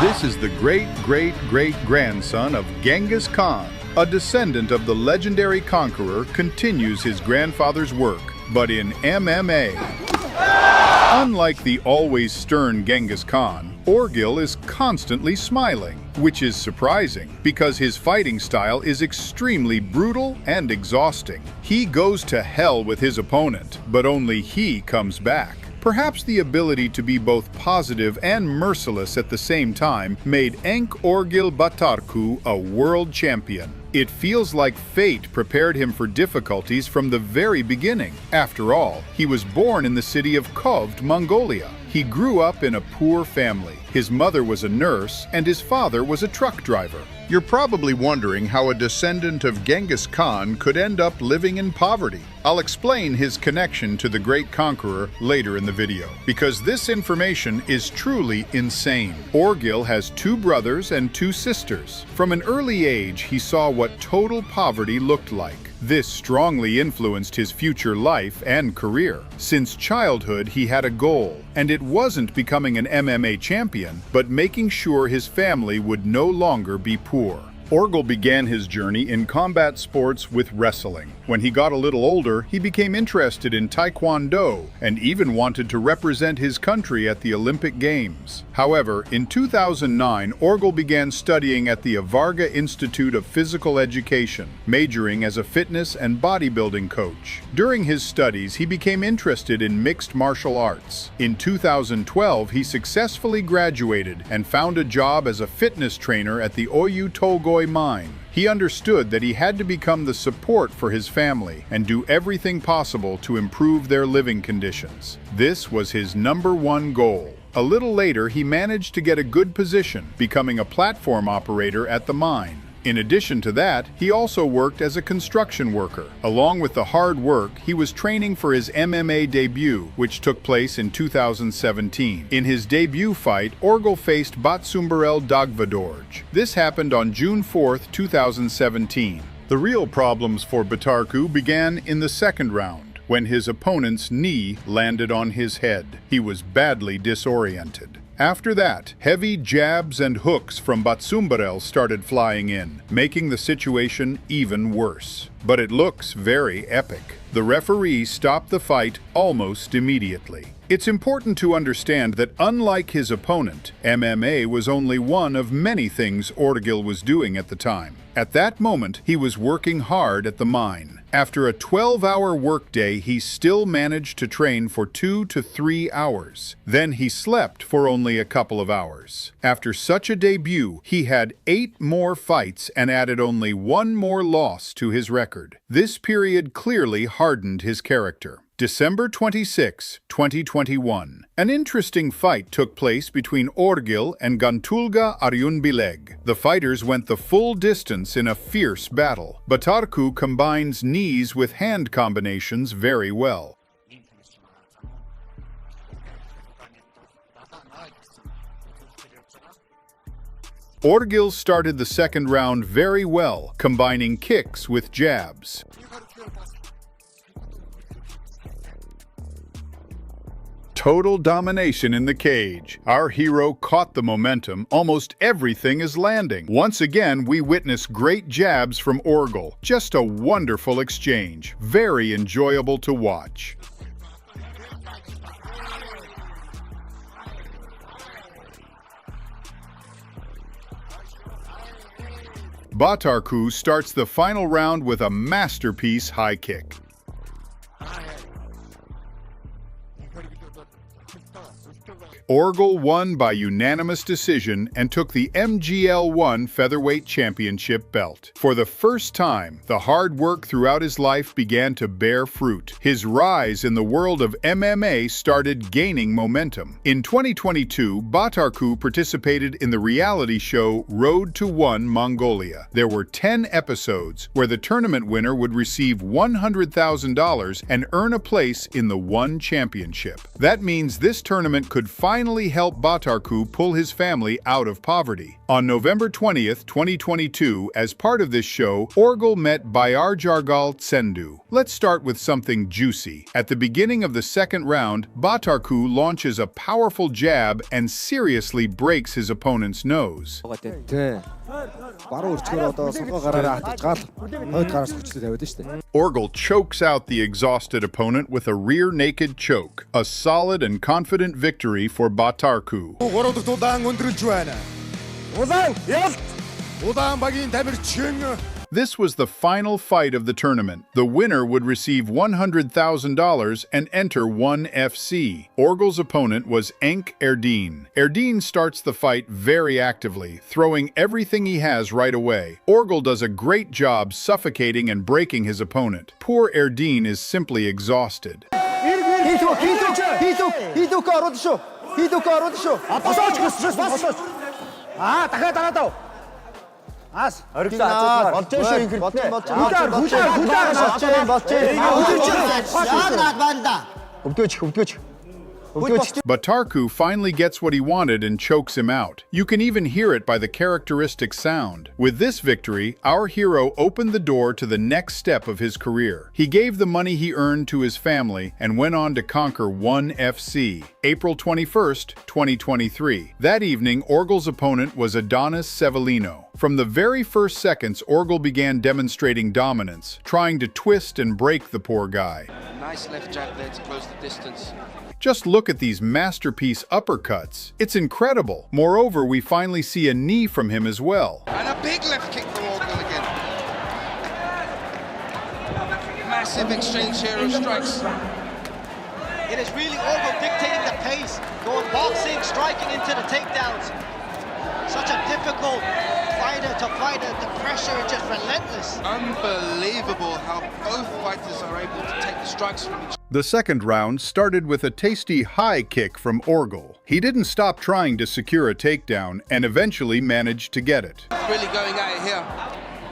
This is the great-great-great-grandson of Genghis Khan. A descendant of the legendary conqueror continues his grandfather's work, but in MMA. Unlike the always stern Genghis Khan, Orgil is constantly smiling, which is surprising because his fighting style is extremely brutal and exhausting. He goes to hell with his opponent, but only he comes back. Perhaps the ability to be both positive and merciless at the same time made Enk Orgil Batarku a world champion. It feels like fate prepared him for difficulties from the very beginning. After all, he was born in the city of Kovd, Mongolia. He grew up in a poor family. His mother was a nurse and his father was a truck driver. You're probably wondering how a descendant of Genghis Khan could end up living in poverty. I'll explain his connection to the great conqueror later in the video, because this information is truly insane. Orgil has 2 brothers and 2 sisters. From an early age, he saw what total poverty looked like. This strongly influenced his future life and career. Since childhood, he had a goal, and it wasn't becoming an MMA champion, but making sure his family would no longer be poor. Orgil began his journey in combat sports with wrestling. When he got a little older, he became interested in Taekwondo and even wanted to represent his country at the Olympic Games. However, in 2009, Orgil began studying at the Varga Institute of Physical Education, majoring as a fitness and bodybuilding coach. During his studies, he became interested in mixed martial arts. In 2012, he successfully graduated and found a job as a fitness trainer at the Oyu Tolgoi mine. He understood that he had to become the support for his family and do everything possible to improve their living conditions. This was his #1 goal. A little later, he managed to get a good position, becoming a platform operator at the mine. In addition to that, he also worked as a construction worker. Along with the hard work, he was training for his MMA debut, which took place in 2017. In his debut fight, Orgil faced Batsumberel Dagvadorj. This happened on June 4, 2017. The real problems for Batarku began in the second round, when his opponent's knee landed on his head. He was badly disoriented. After that, heavy jabs and hooks from Batsumberel started flying in, making the situation even worse. But it looks very epic. The referee stopped the fight almost immediately. It's important to understand that unlike his opponent, MMA was only one of many things Orgil was doing at the time. At that moment, he was working hard at the mine. After a 12-hour workday, he still managed to train for 2 to 3 hours. Then he slept for only a couple of hours. After such a debut, he had 8 more fights and added only 1 more loss to his record. This period clearly hardened his character. December 26, 2021. An interesting fight took place between Orgil and Gantulga Aryunbileg. The fighters went the full distance in a fierce battle. Batarku combines knees with hand combinations very well. Orgil started the second round very well, combining kicks with jabs. Total domination in the cage. Our hero caught the momentum. Almost everything is landing. Once again, we witness great jabs from Orgil. Just a wonderful exchange. Very enjoyable to watch. Batarku starts the final round with a masterpiece high kick. Orgil won by unanimous decision and took the MGL1 Featherweight Championship belt. For the first time, the hard work throughout his life began to bear fruit. His rise in the world of MMA started gaining momentum. In 2022, Batarku participated in the reality show Road to One Mongolia. There were 10 episodes where the tournament winner would receive $100,000 and earn a place in the One Championship. That means this tournament could finally finally helped Batarku pull his family out of poverty. On November 20th, 2022, as part of this show, Orgul met Bayarjargal Tsendu. Let's start with something juicy. At the beginning of the second round, Batarku launches a powerful jab and seriously breaks his opponent's nose. Orgul chokes out the exhausted opponent with a rear naked choke. A solid and confident victory for Batarku. This was the final fight of the tournament. The winner would receive $100,000 and enter ONE FC. Orgul's opponent was Enk Erdene. Erdene starts the fight very actively, throwing everything he has right away. Orgul does a great job suffocating and breaking his opponent. Poor Erdene is simply exhausted. Batarku finally gets what he wanted and chokes him out. You can even hear it by the characteristic sound. With this victory, our hero opened the door to the next step of his career. He gave the money he earned to his family and went on to conquer ONE FC. April 21st, 2023. That evening, Orgul's opponent was Adonis Sevillino. From the very first seconds, Orgul began demonstrating dominance, trying to twist and break the poor guy. Nice left jab there to close the distance. Just look at these masterpiece uppercuts. It's incredible. Moreover, we finally see a knee from him as well. And a big left kick from Orgul again. Massive exchange here of strikes. It is really Orgul dictating the pace, going boxing, striking into the takedowns. Such a difficult fighter to fight, the pressure is just relentless. Unbelievable how both fighters are able to take the strikes from each other. The second round started with a tasty high kick from Orgul. He didn't stop trying to secure a takedown and eventually managed to get it. Really going at it here.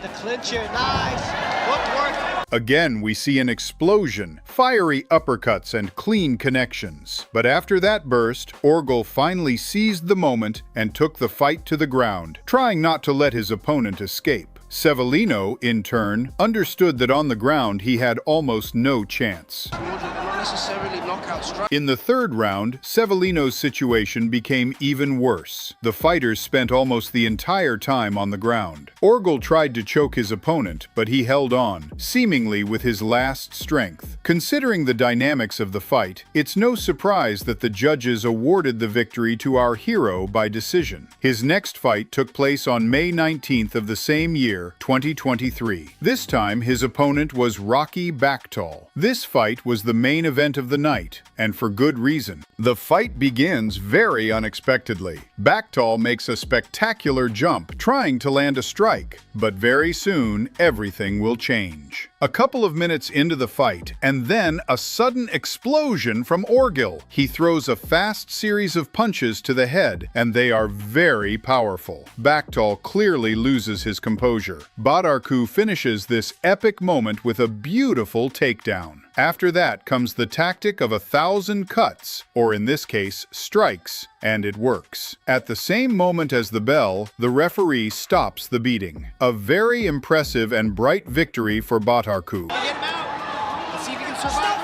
The clincher, nice footwork. Again, we see an explosion, fiery uppercuts and clean connections. But after that burst, Orgul finally seized the moment and took the fight to the ground, trying not to let his opponent escape. Sevillino, in turn, understood that on the ground he had almost no chance. Not necessarily knockout strike. In the third round, Sevillino's situation became even worse. The fighters spent almost the entire time on the ground. Orgul tried to choke his opponent, but he held on, seemingly with his last strength. Considering the dynamics of the fight, it's no surprise that the judges awarded the victory to our hero by decision. His next fight took place on May 19th of the same year, 2023. This time, his opponent was Rocky Bakhtal. This fight was the main event of the night, and for good reason. The fight begins very unexpectedly. Bakhtal makes a spectacular jump, trying to land a strike, but very soon, everything will change. A couple of minutes into the fight, and then a sudden explosion from Orgul. He throws a fast series of punches to the head, and they are very powerful. Bakhtal clearly loses his composure. Batarku finishes this epic moment with a beautiful takedown. After that comes the tactic of 1,000 cuts, or in this case, strikes, and it works. At the same moment as the bell, the referee stops the beating. A very impressive and bright victory for Batarku. Get him out. Let's see if he can survive.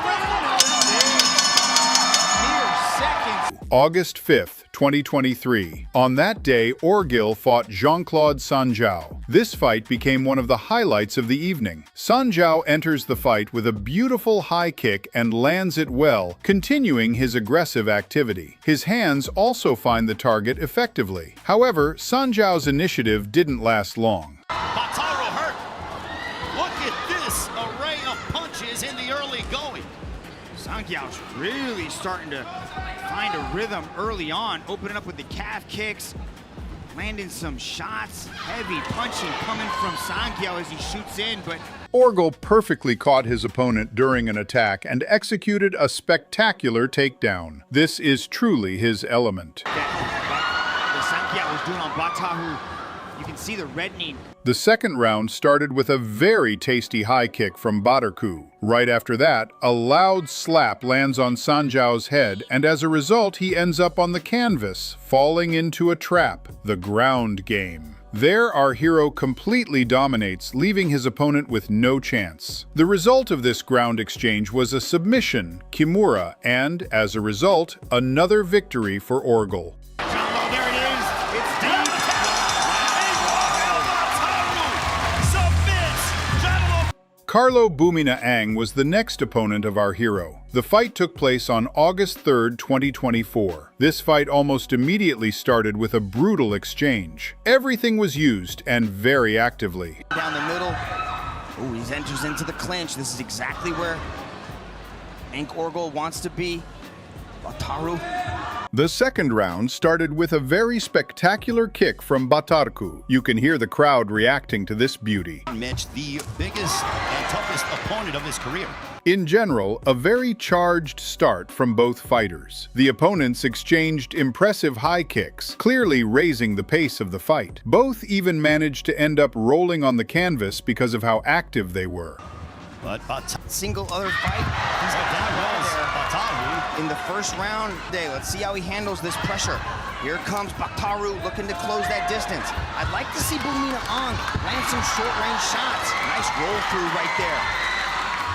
August 5th, 2023. On that day, Orgul fought Jean-Claude Sanjao. This fight became one of the highlights of the evening. Sanjao enters the fight with a beautiful high kick and lands it well, continuing his aggressive activity. His hands also find the target effectively. However, Sanjao's initiative didn't last long. Bataro hurt. Look at this array of punches in the early going. Sanjao's really starting to find a rhythm early on, opening up with the calf kicks, landing some shots, heavy punching coming from Sanjao as he shoots in, but Orgul perfectly caught his opponent during an attack and executed a spectacular takedown. This is truly his element. what Sanjao was doing on Batahu You can see the reddening. The second round started with a very tasty high kick from Batarku. Right after that, a loud slap lands on Sanjiao's head, and as a result, he ends up on the canvas, falling into a trap, the ground game. There, our hero completely dominates, leaving his opponent with no chance. The result of this ground exchange was a submission, Kimura, and, as a result, another victory for Orgel. There it is. It's deep. Carlo Bumina Ang was the next opponent of our hero. The fight took place on August 3, 2024. This fight almost immediately started with a brutal exchange. Everything was used, and very actively. Down the middle. Oh, he enters into the clinch. This is exactly where Ank Orgel wants to be. Bataru. The second round started with a very spectacular kick from Batarku. You can hear the crowd reacting to this beauty. Mitch, the biggest and toughest opponent of his career. In general, a very charged start from both fighters. The opponents exchanged impressive high kicks, clearly raising the pace of the fight. Both even managed to end up rolling on the canvas because of how active they were. But Single other fight. He's got down Bataru in the first round today. Let's see how he handles this pressure. Here comes Bataru looking to close that distance. I'd like to see Bumina Ang land some short-range shots. Nice roll through right there.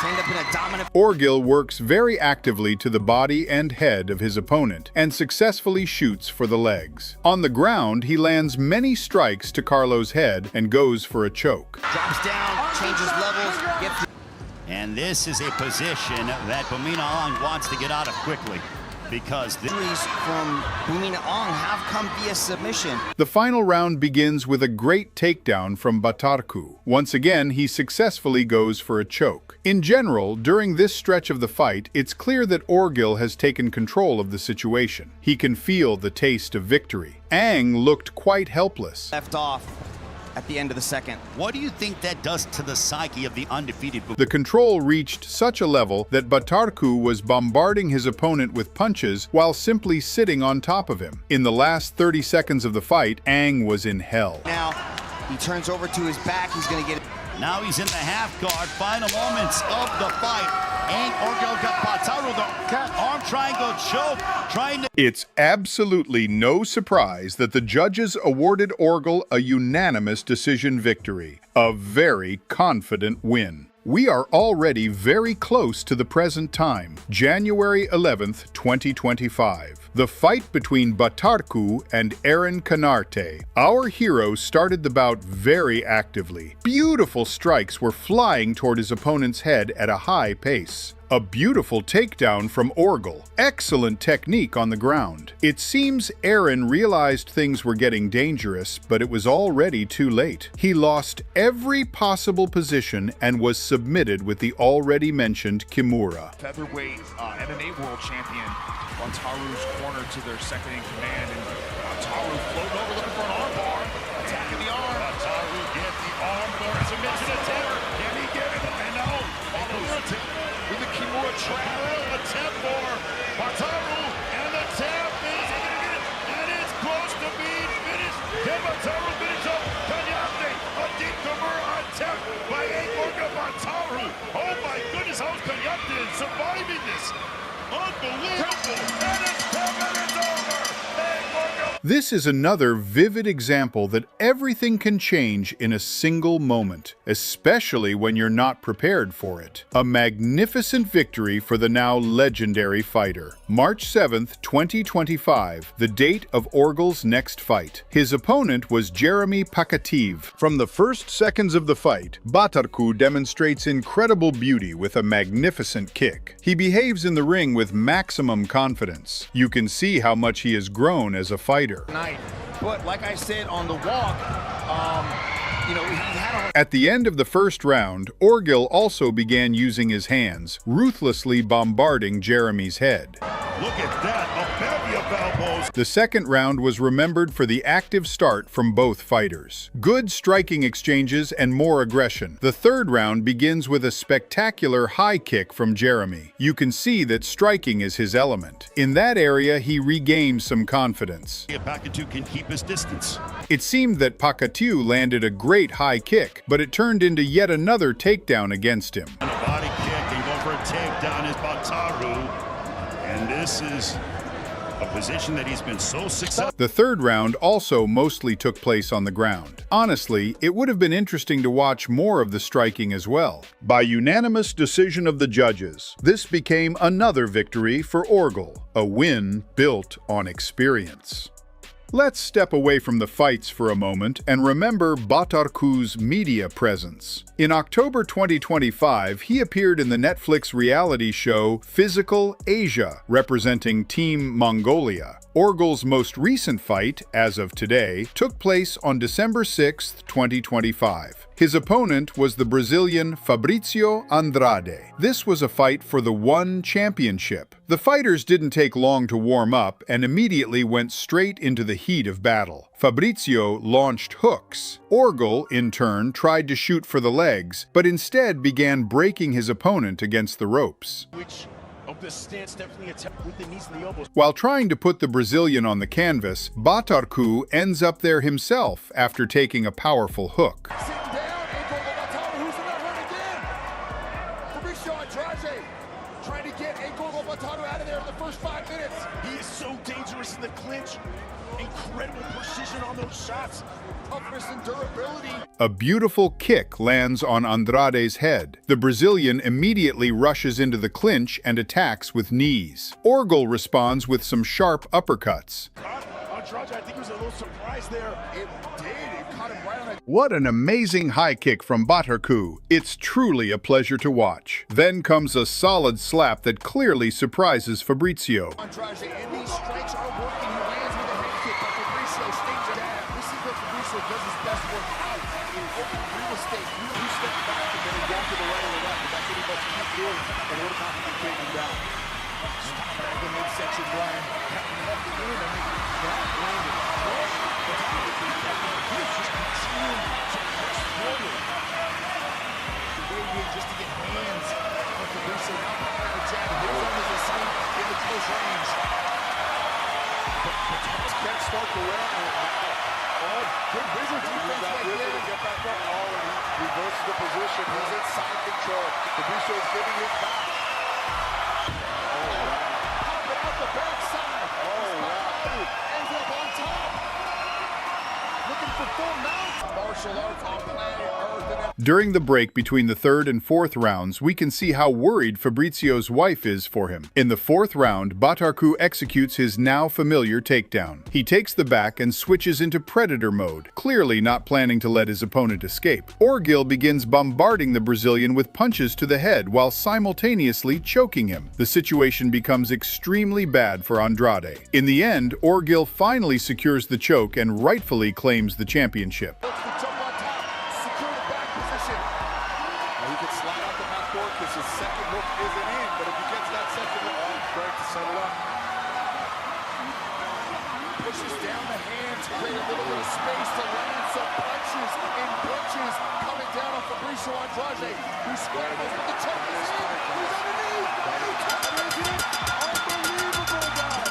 End up in a dominant. Orgel works very actively to the body and head of his opponent and successfully shoots for the legs. On the ground, he lands many strikes to Carlo's head and goes for a choke. Drops down, changes levels, gets. And this is a position that Bumina Ang wants to get out of quickly, because the Injuries from Bumina Ang have come via submission. The final round begins with a great takedown from Batarku. Once again, he successfully goes for a choke. In general, during this stretch of the fight, it's clear that Orgel has taken control of the situation. He can feel the taste of victory. Ang looked quite helpless. Left off at the end of the second. What do you think that does to the psyche of the undefeated? The control reached such a level that Batarku was bombarding his opponent with punches while simply sitting on top of him. In the last 30 seconds of the fight, Ang was in hell. Now, he turns over to his back. He's going to get it. Now he's in the half guard. Final moments of the fight. Ank Orgel got Bataru the arm triangle choke, trying to. It's absolutely no surprise that the judges awarded Orgel a unanimous decision victory. A very confident win. We are already very close to the present time, January 11th, 2025. The fight between Batarku and Aaron Canarte. Our hero started the bout very actively. Beautiful strikes were flying toward his opponent's head at a high pace. A beautiful takedown from Orgel. Excellent technique on the ground. It seems Aaron realized things were getting dangerous, but it was already too late. He lost every possible position and was submitted with the already mentioned Kimura. Featherweight MMA world champion Bataru's corner to their second in command, and Bataru floating over looking for an arm bar, attacking the arm. Bataru get the arm bar, submission attempt. Can he get it? And no, follows with the Kimura trap attempt for Bataru, and the tap is he gonna get it? And it's close to being finished. Can Bataru finish up? Kanyate, a deep Kimura attempt by Ank Orgel Bataru. Oh my goodness, how's Kanyate surviving this? Unbelievable! And it's 10 minutes over! This is another vivid example that everything can change in a single moment, especially when you're not prepared for it. A magnificent victory for the now legendary fighter. March 7th, 2025, the date of Orgel's next fight. His opponent was Jeremy Pakativ. From the first seconds of the fight, Batarku demonstrates incredible beauty with a magnificent kick. He behaves in the ring with maximum confidence. You can see how much he has grown as a fighter. But like I said on the walk, he had a... At the end of the first round, Orgel also began using his hands, ruthlessly bombarding Jeremy's head. Look at that, a bevy of elbows The second round was remembered for the active start from both fighters. Good striking exchanges and more aggression. The third round begins with a spectacular high kick from Jeremy. You can see that striking is his element. In that area, he regained some confidence. Pakatu can keep his distance. It seemed that Pakatu landed a great high kick, but it turned into yet another takedown against him. And a body kick and go for a takedown is Bataru. And this is a position that he's been so successful. The third round also mostly took place on the ground. Honestly, it would have been interesting to watch more of the striking as well. By unanimous decision of the judges, this became another victory for Orgel, a win built on experience. Let's step away from the fights for a moment and remember Batarku's media presence. In October 2025, he appeared in the Netflix reality show Physical Asia, representing Team Mongolia. Orgel's most recent fight, as of today, took place on December 6, 2025. His opponent was the Brazilian Fabrício Andrade. This was a fight for the ONE Championship. The fighters didn't take long to warm up and immediately went straight into the heat of battle. Fabrício launched hooks. Orgel, in turn, tried to shoot for the legs, but instead began breaking his opponent against the ropes. While trying to put the Brazilian on the canvas, Batarku ends up there himself after taking a powerful hook. Trying to get Bataru out of there in the first 5 minutes. He is so dangerous in the clinch. Incredible precision on those shots. Toughness and durability. A beautiful kick lands on Andrade's head. The Brazilian immediately rushes into the clinch and attacks with knees. Orgel responds with some sharp uppercuts. Andrade, I think he was a little surprised there. It did. It caught him right on a... What an amazing high kick from Batarku. It's truly a pleasure to watch. Then comes a solid slap that clearly surprises Fabrício. Andrade, and these strikes are working. He lands with a head kick, but Fabrício stays down. This is where Fabrício does his best work out in open real estate. You step back and then he walk to the right or the left. That's what he must keep doing in order not to be taken down. Stop at the midsection, Brian. Left it in. I mean, that landed flush. Just to get hands on Fabrício. Now the jab. Here's on his escape in the close range. But Thomas can't start the round. Oh, good visual defense right there. To get back up. Oh, and he reverses the position. He's in side control. Fabrício is giving it back. Oh, wow. Popping out the backside. Oh, wow. Ends up on top. Looking for full mount. Martial arts on planet Earth. During the break between the third and fourth rounds, we can see how worried Fabrício's wife is for him. In the fourth round, Batarku executes his now familiar takedown. He takes the back and switches into predator mode, clearly not planning to let his opponent escape. Orgel begins bombarding the Brazilian with punches to the head while simultaneously choking him. The situation becomes extremely bad for Andrade. In the end, Orgel finally secures the choke and rightfully claims the championship. His second hook isn't in, but if he gets that second hook, oh, great to settle up. Pushes down the hands, create a little bit of space to land some punches and punches coming down on Fabrício Andrade, who scrambles with the choke. He's underneath. He tackles it. Unbelievable, guys.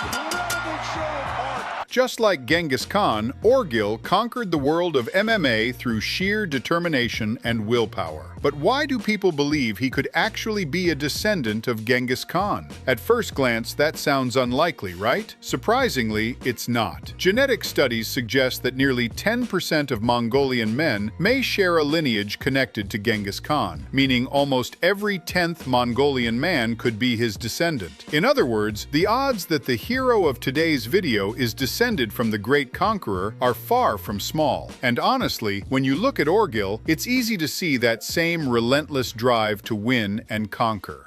Incredible show of art. Just like Genghis Khan, Orgel conquered the world of MMA through sheer determination and willpower. But why do people believe he could actually be a descendant of Genghis Khan? At first glance, that sounds unlikely, right? Surprisingly, it's not. Genetic studies suggest that nearly 10% of Mongolian men may share a lineage connected to Genghis Khan, meaning almost every 10th Mongolian man could be his descendant. In other words, the odds that the hero of today's video is descended from the great conqueror are far from small. And honestly, when you look at Orgel, it's easy to see that same relentless drive to win and conquer.